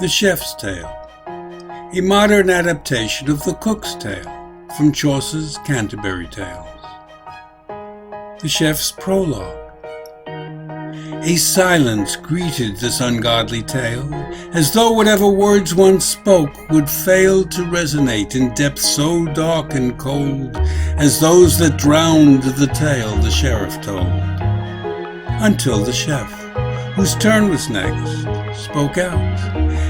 The Chef's Tale, a modern adaptation of The Cook's Tale from Chaucer's Canterbury Tales. The Chef's Prologue. A silence greeted this ungodly tale, as though whatever words one spoke would fail to resonate in depths so dark and cold as those that drowned the tale the sheriff told. Until the chef, whose turn was next, spoke out,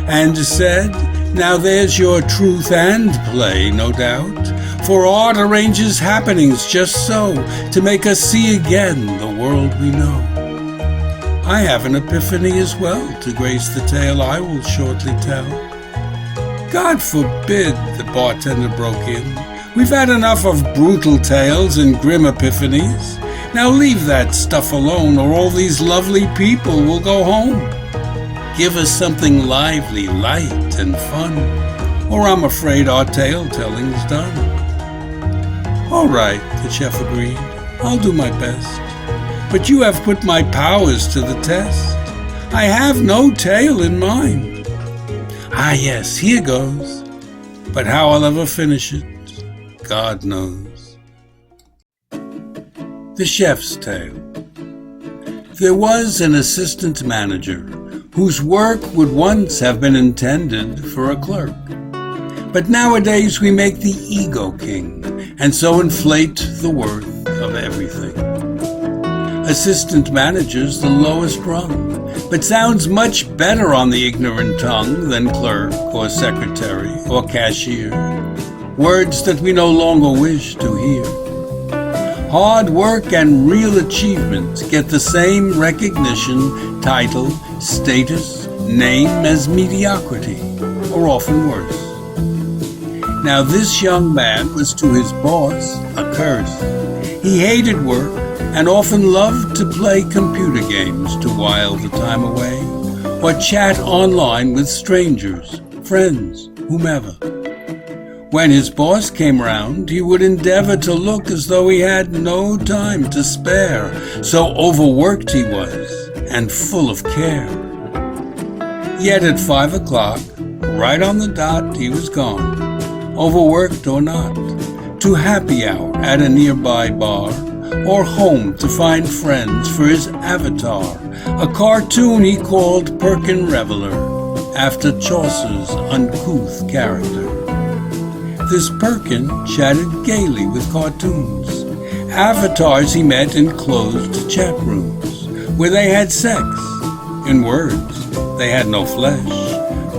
and said, "Now there's your truth and play, no doubt, for art arranges happenings just so, to make us see again the world we know. I have an epiphany as well to grace the tale I will shortly tell." "God forbid," the bartender broke in. "We've had enough of brutal tales and grim epiphanies. Now leave that stuff alone, or all these lovely people will go home. Give us something lively, light, and fun, or I'm afraid our tale-telling's done." "All right," the chef agreed. "I'll do my best. But you have put my powers to the test. I have no tale in mind." "Ah, yes, here goes. But how I'll ever finish it, God knows." The Chef's Tale. There was an assistant manager whose work would once have been intended for a clerk. But nowadays we make the ego king, and so inflate the worth of everything. Assistant manager's the lowest rung, but sounds much better on the ignorant tongue than clerk or secretary or cashier, words that we no longer wish to hear. Hard work and real achievement get the same recognition, title, status, name as mediocrity, or often worse. Now this young man was to his boss a curse. He hated work and often loved to play computer games to while the time away, or chat online with strangers, friends, whomever. When his boss came round, he would endeavor to look as though he had no time to spare, so overworked he was, and full of care. Yet at 5 o'clock, right on the dot, he was gone, overworked or not, to happy hour at a nearby bar, or home to find friends for his avatar, a cartoon he called Perkin Reveler, after Chaucer's uncouth character. This Perkin chatted gaily with cartoons. Avatars he met in closed chat rooms, where they had sex. In words, they had no flesh.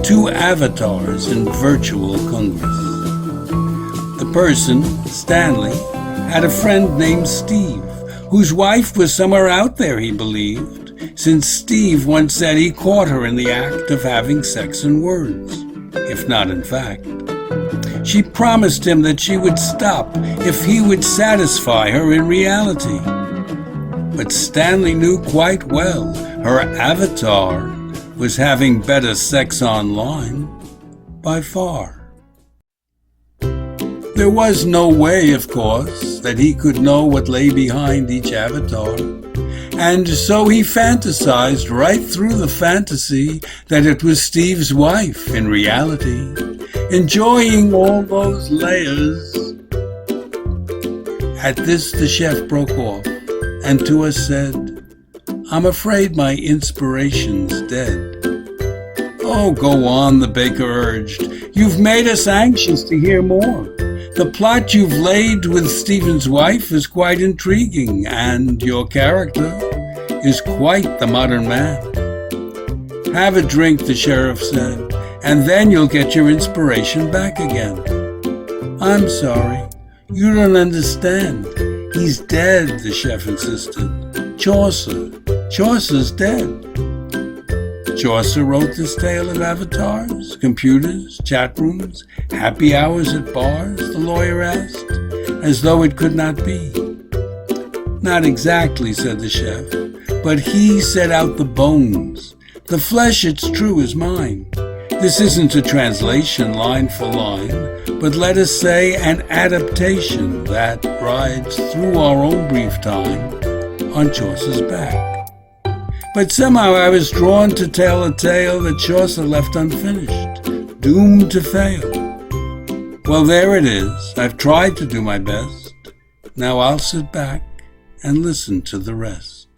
Two avatars in virtual congress. The person, Stanley, had a friend named Steve, whose wife was somewhere out there, he believed, since Steve once said he caught her in the act of having sex in words, if not in fact. She promised him that she would stop if he would satisfy her in reality. But Stanley knew quite well her avatar was having better sex online, by far. There was no way, of course, that he could know what lay behind each avatar, and so he fantasized right through the fantasy that it was Steve's wife in reality, enjoying all those layers. At this the chef broke off, and to us said, "I'm afraid my inspiration's dead." "Oh, go on," the baker urged. "You've made us anxious to hear more. The plot you've laid with Stephen's wife is quite intriguing, and your character is quite the modern man." "Have a drink," the sheriff said, "and then you'll get your inspiration back again." "I'm sorry, you don't understand. He's dead," the chef insisted. Chaucer's dead." "Chaucer wrote this tale of avatars, computers, chat rooms, happy hours at bars?" the lawyer asked, as though it could not be. "Not exactly," said the chef, "but he set out the bones. The flesh, it's true, is mine. This isn't a translation line for line, but let us say an adaptation that rides through our own brief time on Chaucer's back. But somehow I was drawn to tell a tale that Chaucer left unfinished, doomed to fail. Well, there it is. I've tried to do my best. Now I'll sit back and listen to the rest.